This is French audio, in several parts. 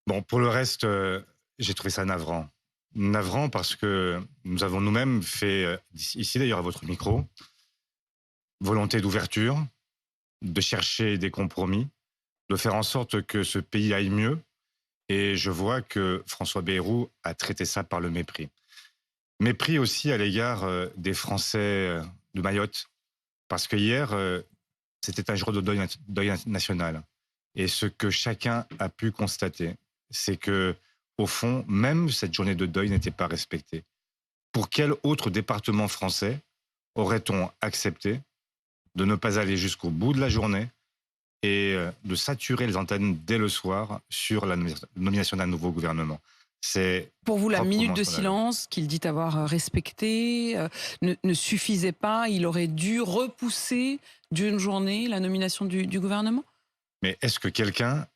Bon, pour le reste, j'ai trouvé ça navrant. Navrant parce que nous avons nous-mêmes fait, ici d'ailleurs à votre micro, volonté d'ouverture, de chercher des compromis, de faire en sorte que ce pays aille mieux. Et je vois que François Bayrou a traité ça par le mépris. Mépris aussi à l'égard des Français de Mayotte, parce que hier, c'était un jour de deuil national. Et ce que chacun a pu constater, c'est que, au fond, même cette journée de deuil n'était pas respectée. Pour quel autre département français aurait-on accepté de ne pas aller jusqu'au bout de la journée et de saturer les antennes dès le soir sur la nomination d'un nouveau gouvernement? C'est Pour vous, la minute proprement de scandaleux. silence qu'il dit avoir respectée ne suffisait pas. Il aurait dû repousser d'une journée la nomination du gouvernement. Mais est-ce que quelqu'un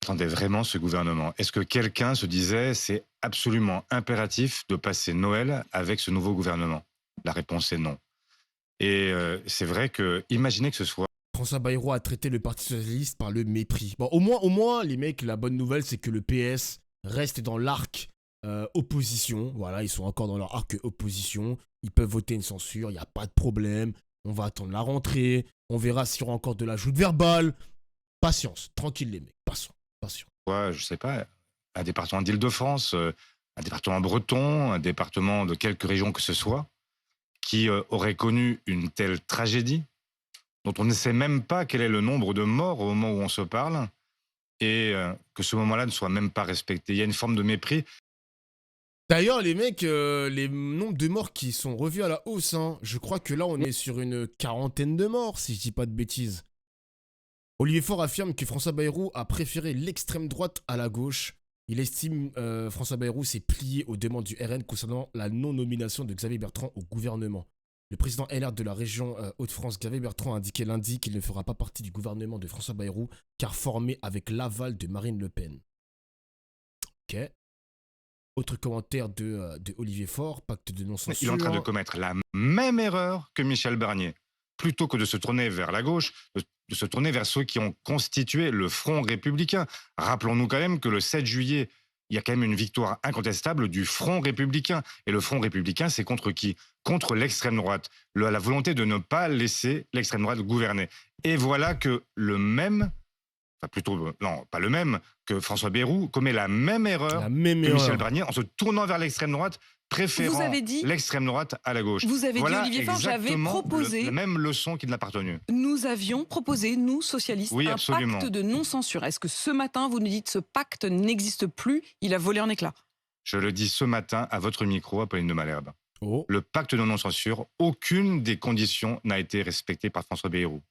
attendait vraiment ce gouvernement? Est-ce que quelqu'un se disait c'est absolument impératif de passer Noël avec ce nouveau gouvernement? La réponse est non. Et c'est vrai que imaginez que ce soit François Bayrou a traité le Parti Socialiste par le mépris. Bon, au moins, les mecs, la bonne nouvelle, c'est que le PS reste dans l'arc opposition. Voilà, ils sont encore dans leur arc opposition. Ils peuvent voter une censure, il n'y a pas de problème. On va attendre la rentrée. On verra s'il y aura encore de la joute verbale. Patience, tranquille les mecs, passons, patience. je sais pas, un département d'Île-de-France, un département breton, un département de quelque région que ce soit, qui aurait connu une telle tragédie, dont on ne sait même pas quel est le nombre de morts au moment où on se parle, et que ce moment-là ne soit même pas respecté. Il y a une forme de mépris. D'ailleurs, les mecs, les nombres de morts qui sont revus à la hausse, hein, je crois que là, on est sur une quarantaine de morts, si je dis pas de bêtises. Olivier Faure affirme que François Bayrou a préféré l'extrême droite à la gauche. Il estime François Bayrou s'est plié aux demandes du RN concernant la non-nomination de Xavier Bertrand au gouvernement. Le président LR de la région Hauts-de-France, Xavier Bertrand, a indiqué lundi qu'il ne fera pas partie du gouvernement de François Bayrou car formé avec l'aval de Marine Le Pen. Ok. Autre commentaire de Olivier Faure, pacte de Il est en train de non-censure. commettre la même erreur que Michel Barnier. Plutôt que de se tourner vers la gauche, de se tourner vers ceux qui ont constitué le Front républicain. Rappelons-nous quand même que le 7 juillet, il y a quand même une victoire incontestable du Front républicain. Et le Front républicain, c'est contre qui? Contre l'extrême droite. La volonté de ne pas laisser l'extrême droite gouverner. Et voilà que le même, enfin plutôt, non, pas le même, que François Bayrou commet la même erreur La même que Michel erreur. Barnier en se tournant vers l'extrême droite, Vous préférant avez dit, l'extrême droite à la gauche. vous avez dit, Voilà Olivier Faure, j'avais exactement la proposé, même leçon qui n'a pas retenu. nous avions proposé, nous, socialistes, Oui, un pacte absolument. de non-censure. Est-ce que ce matin, vous nous dites ce pacte n'existe plus, il a volé en éclats? Je le dis ce matin à votre micro, Apolline de Malherbe. Oh. Le pacte de non-censure, aucune des conditions n'a été respectée par François Bayrou.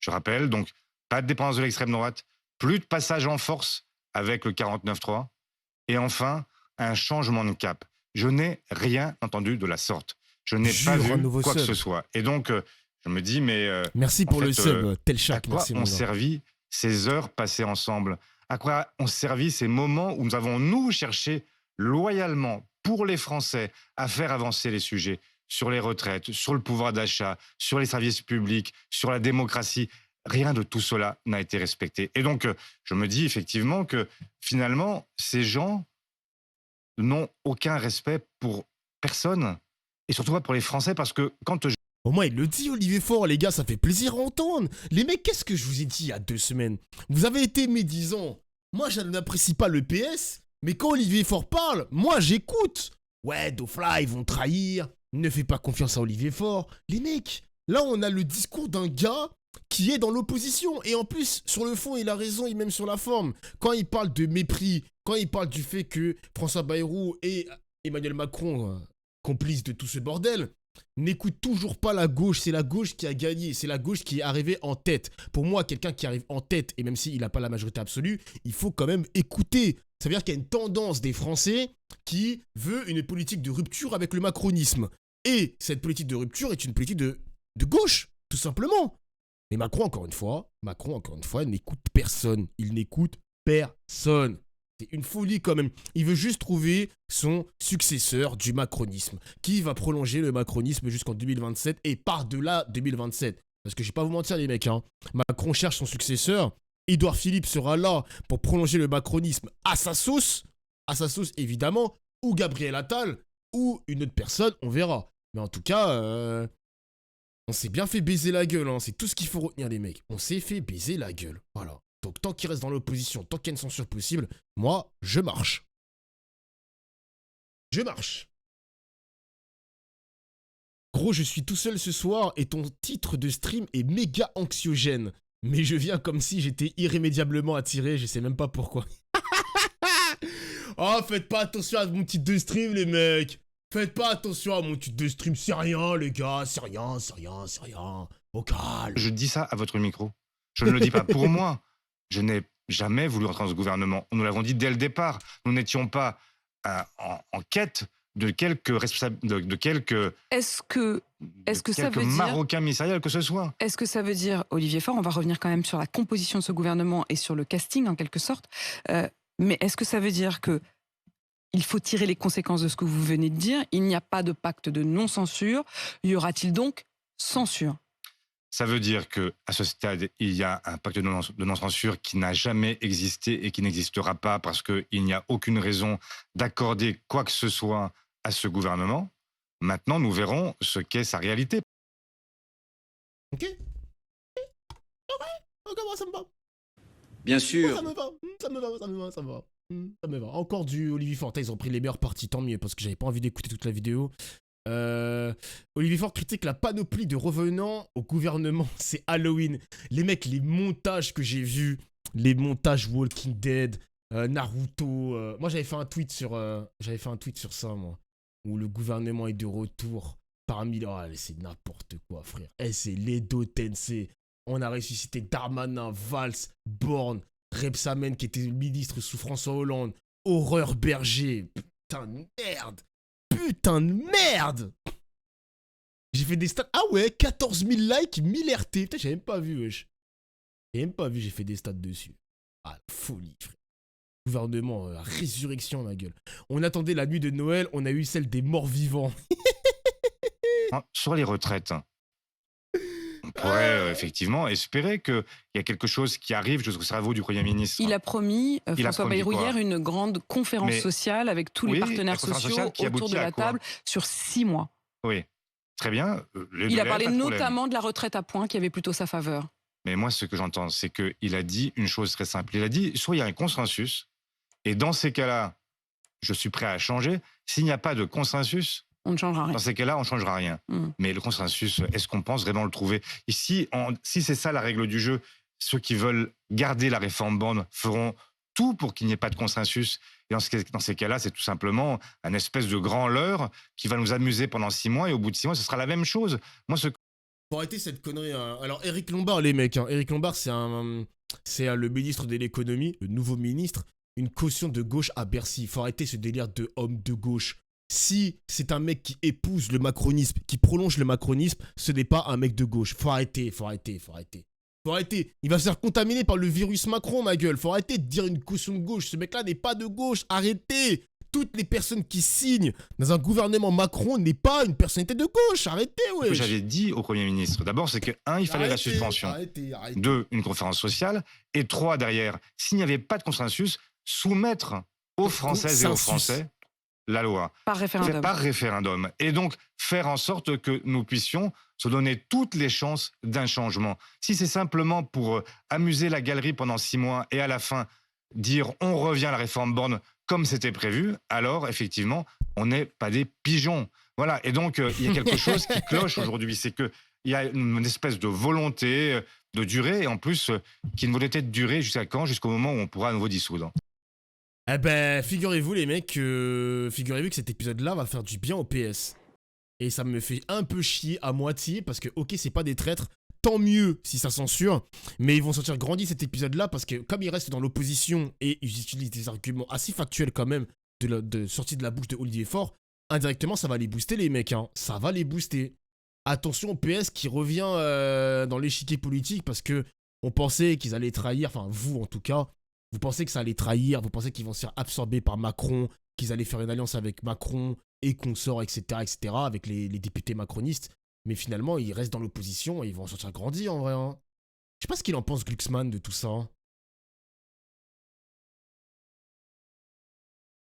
Je rappelle donc, pas de dépendance de l'extrême droite, plus de passage en force avec le 49-3, et enfin, un changement de cap. Je n'ai rien entendu de la sorte. Je n'ai pas Jure un vu nouveau quoi que sub. ce soit. Et donc, je me dis, mais Merci en pour le fait, sub, tel à chac, quoi merci ont mon gars. servi ces heures passées ensemble? À quoi ont servi ces moments où nous avons, nous, cherché loyalement, pour les Français, à faire avancer les sujets sur les retraites, sur le pouvoir d'achat, sur les services publics, sur la démocratie? Rien de tout cela n'a été respecté. Et donc, je me dis effectivement que finalement, ces gens n'ont aucun respect pour personne, et surtout pas pour les Français, parce que quand je... Au moins, il le dit, Olivier Faure, les gars, ça fait plaisir à entendre. Les mecs, qu'est-ce que je vous ai dit il y a 2 semaines? Vous avez été médisants. Moi, je n'apprécie pas le PS, mais quand Olivier Faure parle, moi, j'écoute. Ouais, Dofla, ils vont trahir. Ne fais pas confiance à Olivier Faure. Les mecs, là, on a le discours d'un gars qui est dans l'opposition. Et en plus, sur le fond, il a raison, et même sur la forme. Quand il parle de mépris, quand il parle du fait que François Bayrou et Emmanuel Macron, complices de tout ce bordel, n'écoute toujours pas la gauche, c'est la gauche qui a gagné, c'est la gauche qui est arrivée en tête. Pour moi, quelqu'un qui arrive en tête, et même s'il n'a pas la majorité absolue, il faut quand même écouter. Ça veut dire qu'il y a une tendance des Français qui veut une politique de rupture avec le macronisme. Et cette politique de rupture est une politique de gauche, tout simplement. Mais Macron, encore une fois, n'écoute personne. Il n'écoute personne. C'est une folie quand même. Il veut juste trouver son successeur du macronisme, qui va prolonger le macronisme jusqu'en 2027 et par-delà 2027. Parce que je vais pas vous mentir les mecs, hein. Macron cherche son successeur Édouard Philippe sera là pour prolonger le macronisme à sa sauce évidemment, ou Gabriel Attal, ou une autre personne, on verra. Mais en tout cas, on s'est bien fait baiser la gueule, hein. C'est tout ce qu'il faut retenir, les mecs. On s'est fait baiser la gueule, voilà. Donc tant qu'il reste dans l'opposition, tant qu'il y a une censure possible, moi, je marche. Je marche. Gros, je suis tout seul ce soir et ton titre de stream est méga anxiogène. Mais je viens comme si j'étais irrémédiablement attiré, je sais même pas pourquoi. Oh, faites pas attention à mon titre de stream, les mecs. Faites pas attention à mon titre de stream, c'est rien, les gars, c'est rien. Au calme. Je dis ça à votre micro. Je ne le dis pas pour moi. Je n'ai jamais voulu rentrer dans ce gouvernement. Nous l'avons dit dès le départ. Nous n'étions pas en quête de quelques responsables, de quelques... Est-ce que ça veut dire... Marocains ministériels que ce soit. Est-ce que ça veut dire, Olivier Faure, on va revenir quand même sur la composition de ce gouvernement et sur le casting en quelque sorte, mais est-ce que ça veut dire que il faut tirer les conséquences de ce que vous venez de dire, il n'y a pas de pacte de non-censure, y aura-t-il donc censure? Ça veut dire qu'à ce stade, il y a un pacte de non-censure qui n'a jamais existé et qui n'existera pas parce qu'il n'y a aucune raison d'accorder quoi que ce soit à ce gouvernement. Maintenant, nous verrons ce qu'est sa réalité. Ok. Comment ça me va? Bien sûr. Ça me va. Encore du Olivier Faure. Ils ont pris les meilleures parties, tant mieux, parce que j'avais pas envie d'écouter toute la vidéo. Olivier Faure critique la panoplie de revenants au gouvernement. C'est Halloween. Les mecs, les montages que j'ai vus, les montages Walking Dead, Naruto. Moi, j'avais fait un tweet sur ça, moi, où le gouvernement est de retour parmi. Oh, c'est n'importe quoi, frère. C'est l'Edo Tensei. On a ressuscité Darmanin, Valls, Borne, Rebsamen qui était ministre sous François Hollande, Horreur Berger. Putain de merde. J'ai fait des stats. Ah ouais, 14 000 likes, 1000 RT. Putain, j'ai même pas vu, wesh. J'ai fait des stats dessus. Ah, la folie, frère. Gouvernement, résurrection, ma gueule. On attendait la nuit de Noël, on a eu celle des morts vivants. Sur les retraites, on pourrait effectivement espérer qu'il y a quelque chose qui arrive jusqu'au cerveau du Premier ministre. Il a promis, François Bayrou hier, une grande conférence sociale avec tous les partenaires sociaux autour de la table sur 6 mois. Oui, très bien. Il a parlé notamment de la retraite à points qui avait plutôt sa faveur. Mais moi, ce que j'entends, c'est qu'il a dit une chose très simple. Il a dit, soit il y a un consensus, et dans ces cas-là, je suis prêt à changer. S'il n'y a pas de consensus, on ne changera rien. Dans ces cas-là, on ne changera rien. Mais le consensus, est-ce qu'on pense vraiment le trouver? Ici, si c'est ça la règle du jeu, ceux qui veulent garder la réforme Borne feront tout pour qu'il n'y ait pas de consensus. Et dans ces cas-là, c'est tout simplement un espèce de grand leurre qui va nous amuser pendant 6 mois, et au bout de 6 mois, ce sera la même chose. Moi, Faut arrêter cette connerie. Hein. Alors, Éric Lombard, les mecs. Éric Lombard, c'est le ministre de l'économie, le nouveau ministre. Une caution de gauche à Bercy. Faut arrêter ce délire de homme de gauche. Si c'est un mec qui épouse le macronisme, qui prolonge le macronisme, ce n'est pas un mec de gauche. Faut arrêter. Il va se faire contaminer par le virus Macron, ma gueule. Faut arrêter de dire une caution de gauche. Ce mec-là n'est pas de gauche. Arrêtez. Toutes les personnes qui signent dans un gouvernement Macron n'est pas une personnalité de gauche. Arrêtez, ouais. Ce que j'avais dit au Premier ministre, d'abord, c'est que, 1, il fallait la suspension. Arrêtez. 2, une conférence sociale. Et 3, derrière, s'il n'y avait pas de consensus, soumettre aux Françaises et aux Français la loi. Par référendum. Et donc, faire en sorte que nous puissions se donner toutes les chances d'un changement. Si c'est simplement pour amuser la galerie pendant 6 mois et à la fin dire on revient à la réforme Borne comme c'était prévu, alors effectivement, on n'est pas des pigeons. Voilà. Et donc, il y a quelque chose qui cloche aujourd'hui. C'est qu'il y a une espèce de volonté de durer, et en plus, qui ne volonté de durer jusqu'à quand? Jusqu'au moment où on pourra à nouveau dissoudre. Eh ben, figurez-vous les mecs, figurez-vous que cet épisode-là va faire du bien au PS. Et ça me fait un peu chier à moitié, parce que ok, c'est pas des traîtres, tant mieux si ça censure, mais ils vont sortir grandi cet épisode-là, parce que comme ils restent dans l'opposition, et ils utilisent des arguments assez factuels quand même, de sortie de la bouche de Olivier Faure, indirectement ça va les booster les mecs, hein. Ça va les booster. Attention au PS qui revient dans l'échiquier politique, parce que on pensait qu'ils allaient trahir, enfin vous en tout cas, vous pensez que ça allait trahir, vous pensez qu'ils vont se faire absorber par Macron, qu'ils allaient faire une alliance avec Macron et consorts, etc., avec les députés macronistes. Mais finalement, ils restent dans l'opposition et ils vont en sortir grandis en vrai. Hein. Je sais pas ce qu'il en pense Glucksmann de tout ça. Hein.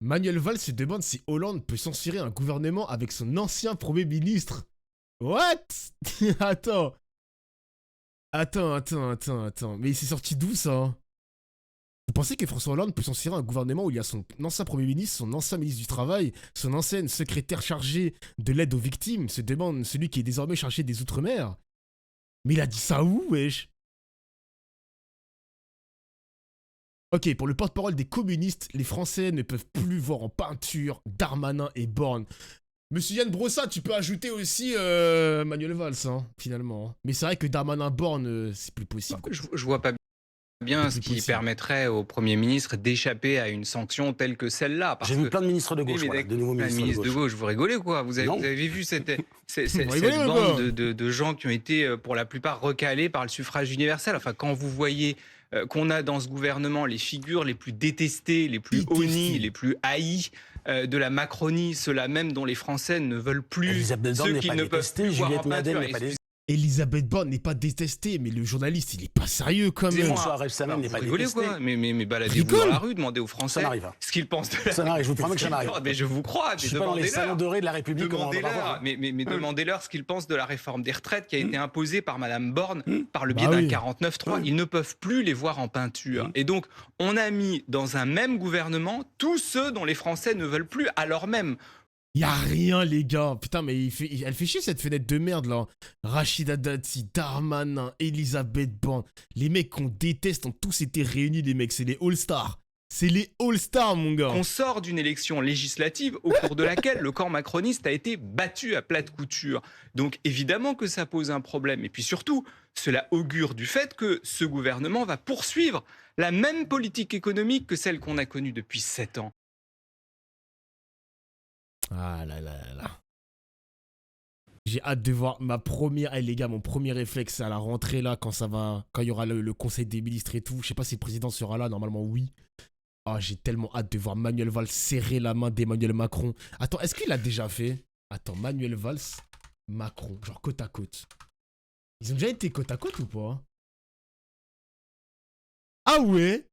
Manuel Valls se demande si Hollande peut censurer un gouvernement avec son ancien Premier ministre. What? Attends. Mais c'est sorti d'où ça? Vous pensez que François Hollande peut censurer un gouvernement où il y a son ancien Premier ministre, son ancien ministre du Travail, son ancienne secrétaire chargée de l'aide aux victimes, se demande celui qui est désormais chargé des Outre-mer? Mais il a dit ça où, wesh? Ok, pour le porte-parole des communistes, les Français ne peuvent plus voir en peinture Darmanin et Borne. Monsieur Yann Brossa, tu peux ajouter aussi Manuel Valls, hein, finalement. Mais c'est vrai que Darmanin-Borne, c'est plus possible. Je vois pas bien ce qui permettrait au Premier ministre d'échapper à une sanction telle que celle-là. J'ai vu plein de ministres de gauche, voilà, de nouveaux ministres de gauche. Vous rigolez ou quoi? Vous avez vu cette bande de gens qui ont été pour la plupart recalés par le suffrage universel. Enfin, quand vous voyez qu'on a dans ce gouvernement les figures les plus détestées, les plus honnies, les plus haïes de la Macronie, ceux-là même dont les Français ne veulent plus, ceux qui ne peuvent plus voir en peinture. Elisabeth Borne n'est pas détestée, mais le journaliste, il est pas sérieux quand même. Vous rigolez quoi? Mais baladez-vous dans la rue, demandez aux Français ce qu'ils pensent de la... Ça m'arrive, je vous promets que ça m'arrive. Mais je vous crois, je suis pas dans les salons dorés de la République. Mais demandez-leur ce qu'ils pensent de la réforme des retraites qui a été imposée par Madame Borne par le biais d'un 49.3. Ils ne peuvent plus les voir en peinture. Et donc, on a mis dans un même gouvernement tous ceux dont les Français ne veulent plus, alors même... Y'a rien, les gars. Putain, mais elle fait chier cette fenêtre de merde, là. Rachida Dati, Darmanin, Elisabeth Borne. Les mecs qu'on déteste ont tous été réunis, les mecs. C'est les All-Stars. C'est les All-Stars, mon gars. On sort d'une élection législative au cours de laquelle le camp macroniste a été battu à plate couture. Donc, évidemment que ça pose un problème. Et puis surtout, cela augure du fait que ce gouvernement va poursuivre la même politique économique que celle qu'on a connue depuis 7 ans. Ah là là là. J'ai hâte de voir ma première... les gars, mon premier réflexe à la rentrée là, quand il y aura le conseil des ministres et tout. Je sais pas si le président sera là, normalement oui. Ah, j'ai tellement hâte de voir Manuel Valls serrer la main d'Emmanuel Macron. Attends, est-ce qu'il l'a déjà fait? Attends, Manuel Valls, Macron, genre côte à côte. Ils ont déjà été côte à côte ou pas? Ah ouais.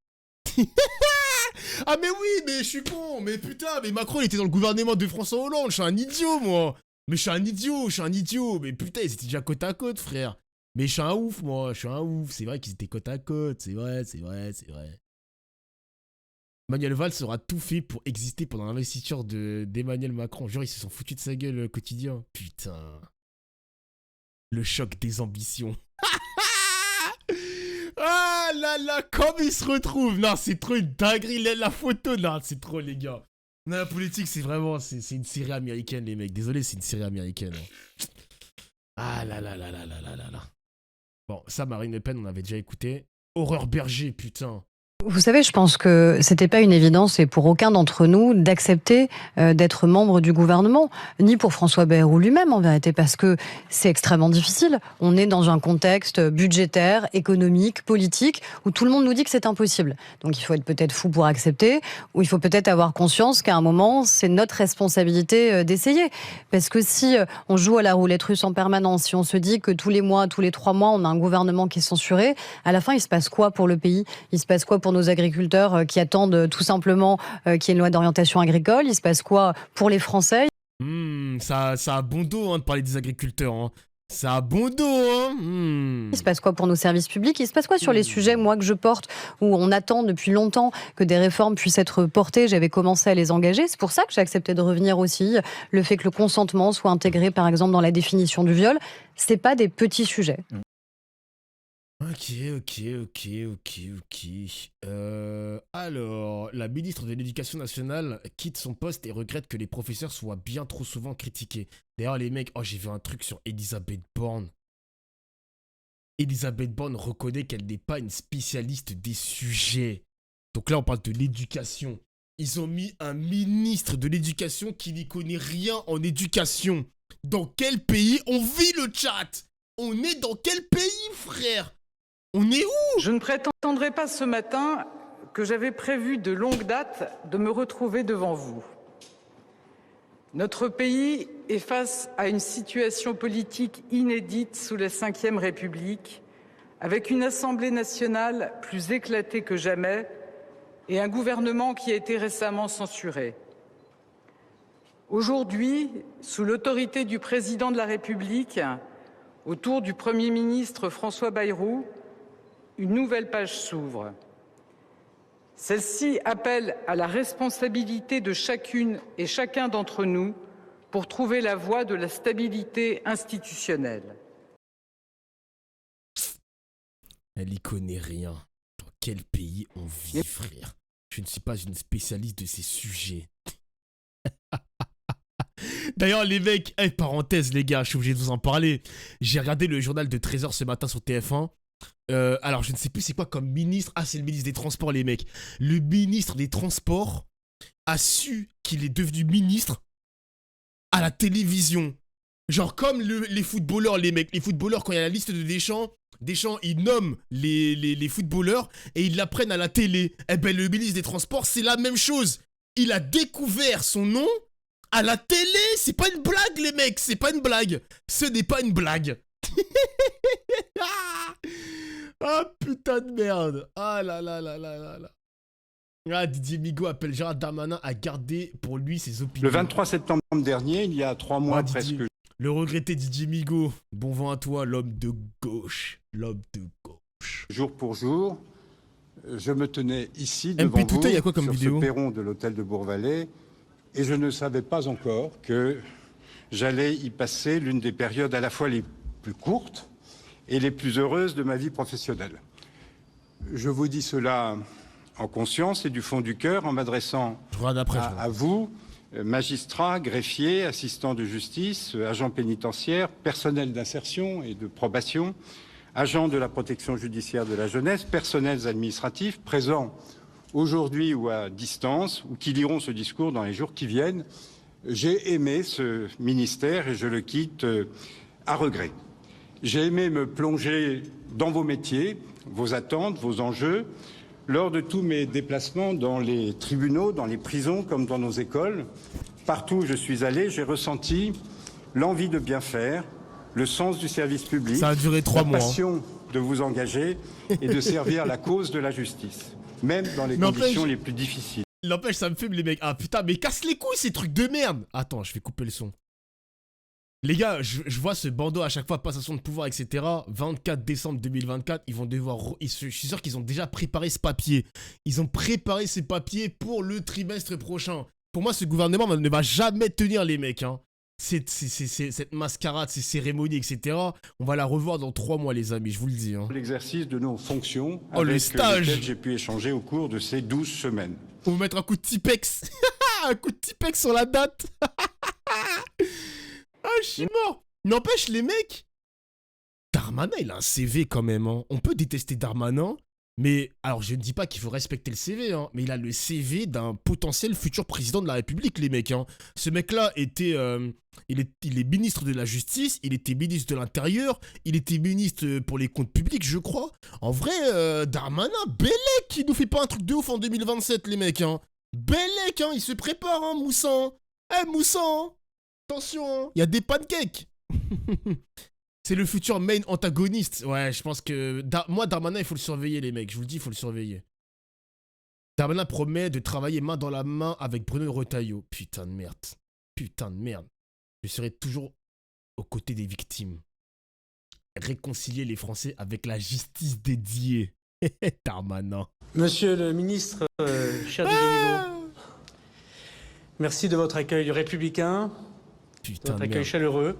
Ah mais oui, mais je suis con, mais putain, mais Macron il était dans le gouvernement de François Hollande, je suis un idiot moi. Mais je suis un idiot, mais putain ils étaient déjà côte à côte frère. Mais je suis un ouf moi, c'est vrai qu'ils étaient côte à côte, c'est vrai. Manuel Valls aura tout fait pour exister pendant l'investiture d'Emmanuel Macron, genre ils se sont foutus de sa gueule quotidien. Putain. Le choc des ambitions. Ah là là, comme ils se retrouvent. Non, c'est trop une dinguerie, la photo. Non, c'est trop, les gars. Non, la politique, c'est vraiment... C'est une série américaine, les mecs. Désolé, c'est une série américaine. Ah là là là là là là là là. Bon, ça, Marine Le Pen, on avait déjà écouté. Horreur Berger, putain. Vous savez, je pense que c'était pas une évidence et pour aucun d'entre nous d'accepter d'être membre du gouvernement, ni pour François Bayrou lui-même en vérité, parce que c'est extrêmement difficile. On est dans un contexte budgétaire, économique, politique, où tout le monde nous dit que c'est impossible. Donc il faut être peut-être fou pour accepter, ou il faut peut-être avoir conscience qu'à un moment, c'est notre responsabilité d'essayer. Parce que si on joue à la roulette russe en permanence, si on se dit que tous les mois, tous les 3 mois, on a un gouvernement qui est censuré, à la fin, il se passe quoi pour le pays? Il se passe quoi pour nos agriculteurs qui attendent tout simplement qu'il y ait une loi d'orientation agricole? Il se passe quoi pour les Français? Ça a bon dos hein, de parler des agriculteurs. Hein. Ça a bon dos. Hein. Il se passe quoi pour nos services publics? Il se passe quoi sur les sujets, moi, que je porte, où on attend depuis longtemps que des réformes puissent être portées? J'avais commencé à les engager. C'est pour ça que j'ai accepté de revenir aussi. Le fait que le consentement soit intégré, par exemple, dans la définition du viol, c'est pas des petits sujets. Ok. Alors, la ministre de l'Éducation nationale quitte son poste et regrette que les professeurs soient bien trop souvent critiqués. D'ailleurs, les mecs, j'ai vu un truc sur Elisabeth Borne. Elisabeth Borne reconnaît qu'elle n'est pas une spécialiste des sujets. Donc là, on parle de l'éducation. Ils ont mis un ministre de l'éducation qui n'y connaît rien en éducation. Dans quel pays on vit le chat? On est dans quel pays, frère? On est où? Je ne prétendrai pas ce matin que j'avais prévu de longue date de me retrouver devant vous. Notre pays est face à une situation politique inédite sous la Ve République, avec une Assemblée nationale plus éclatée que jamais, et un gouvernement qui a été récemment censuré. Aujourd'hui, sous l'autorité du président de la République, autour du Premier ministre François Bayrou, une nouvelle page s'ouvre. Celle-ci appelle à la responsabilité de chacune et chacun d'entre nous pour trouver la voie de la stabilité institutionnelle. Elle y connaît rien. Dans quel pays on vit, frère? Je ne suis pas une spécialiste de ces sujets. D'ailleurs, les mecs, parenthèse, les gars, je suis obligé de vous en parler. J'ai regardé le journal de Trésor ce matin sur TF1. Alors, je ne sais plus c'est quoi comme ministre. Ah, c'est le ministre des Transports, les mecs. Le ministre des Transports a su qu'il est devenu ministre à la télévision. Genre, comme les footballeurs, les mecs. Les footballeurs, quand il y a la liste de Deschamps, ils nomment les footballeurs et ils l'apprennent à la télé. Eh ben, le ministre des Transports, c'est la même chose. Il a découvert son nom à la télé. C'est pas une blague, les mecs. C'est pas une blague. Ce n'est pas une blague. Ah, putain de merde. Ah là là là là là là. Ah, Didier Migaud appelle Gérald Darmanin à garder pour lui ses opinions. Le 23 septembre dernier, il y a 3 mois presque. Le regretté Didier Migaud. Bon vent à toi, l'homme de gauche. L'homme de gauche. Jour pour jour, je me tenais ici devant vous, Touta, y a quoi comme sur vidéo? ce perron de l'hôtel de Bourg-Vallée, et je ne savais pas encore que j'allais y passer l'une des périodes à la fois les plus courtes et les plus heureuses de ma vie professionnelle. Je vous dis cela en conscience et du fond du cœur en m'adressant à vous, magistrats, greffiers, assistants de justice, agents pénitentiaires, personnel d'insertion et de probation, agents de la protection judiciaire de la jeunesse, personnels administratifs présents aujourd'hui ou à distance ou qui liront ce discours dans les jours qui viennent. J'ai aimé ce ministère et je le quitte à regret. J'ai aimé me plonger dans vos métiers, vos attentes, vos enjeux, lors de tous mes déplacements dans les tribunaux, dans les prisons comme dans nos écoles. Partout où je suis allé, j'ai ressenti l'envie de bien faire, le sens du service public, ça a duré 3 mois, la passion de vous engager et de servir la cause de la justice, même dans les conditions les plus difficiles. N'empêche, ça me fume les mecs. Ah putain, mais casse les couilles ces trucs de merde. Attends, je vais couper le son. Les gars, je vois ce bandeau à chaque fois, passation de pouvoir, etc. 24 décembre 2024, ils vont devoir... Je suis sûr qu'ils ont déjà préparé ce papier. Ils ont préparé ces papiers pour le trimestre prochain. Pour moi, ce gouvernement ne va jamais tenir, les mecs. Hein. Cette mascarade, ces cérémonies, etc. On va la revoir dans 3 mois, les amis, je vous le dis. Hein. L'exercice de nos fonctions avec lesquelles j'ai pu échanger au cours de ces 12 semaines. On va mettre un coup de Tipex. Un coup de Tipex sur la date. Ah, je suis mort. N'empêche, les mecs, Darmanin, il a un CV quand même. Hein. On peut détester Darmanin, mais... Alors, je ne dis pas qu'il faut respecter le CV, hein, mais il a le CV d'un potentiel futur président de la République, les mecs. Hein. Ce mec-là était... il est ministre de la Justice, il était ministre de l'Intérieur, il était ministre pour les comptes publics, je crois. En vrai, Darmanin, Bellec, il nous fait pas un truc de ouf en 2027, les mecs. Hein. Bellec, hein, il se prépare, hein, Moussan. Eh, Moussan, attention, il y a des pancakes. C'est le futur main antagoniste. Ouais, je pense que... Moi, Darmanin, il faut le surveiller, les mecs. Je vous le dis, il faut le surveiller. Darmanin promet de travailler main dans la main avec Bruno Retailleau. Putain de merde. Putain de merde. Je serai toujours aux côtés des victimes. Réconcilier les Français avec la justice dédiée. Darmanin. Monsieur le ministre, cher Didier Migaud, merci de votre accueil républicain, de votre accueil chaleureux.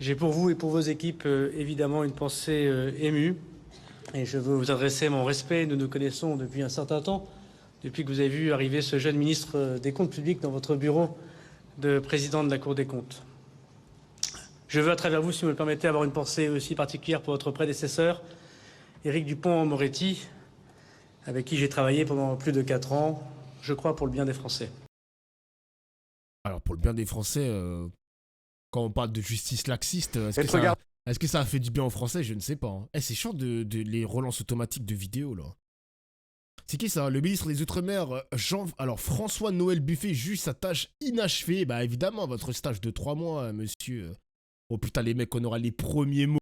J'ai pour vous et pour vos équipes, évidemment, une pensée émue. Et je veux vous adresser mon respect. Nous nous connaissons depuis un certain temps, depuis que vous avez vu arriver ce jeune ministre des Comptes publics dans votre bureau de président de la Cour des comptes. Je veux, à travers vous, si vous me le permettez, avoir une pensée aussi particulière pour votre prédécesseur, Éric Dupond-Moretti, avec qui j'ai travaillé pendant plus de 4 ans, je crois, pour le bien des Français. Alors, pour le bien des Français... Quand on parle de justice laxiste, est-ce que ça a fait du bien aux Français? Je ne sais pas. Hein. C'est chiant de les relances automatiques de vidéos, là. C'est qui ça? Le ministre des Outre-mer, Alors, François-Noël Buffet juge sa tâche inachevée. Bah, évidemment, votre stage de 3 mois, monsieur. Oh putain, les mecs, on aura les premiers mots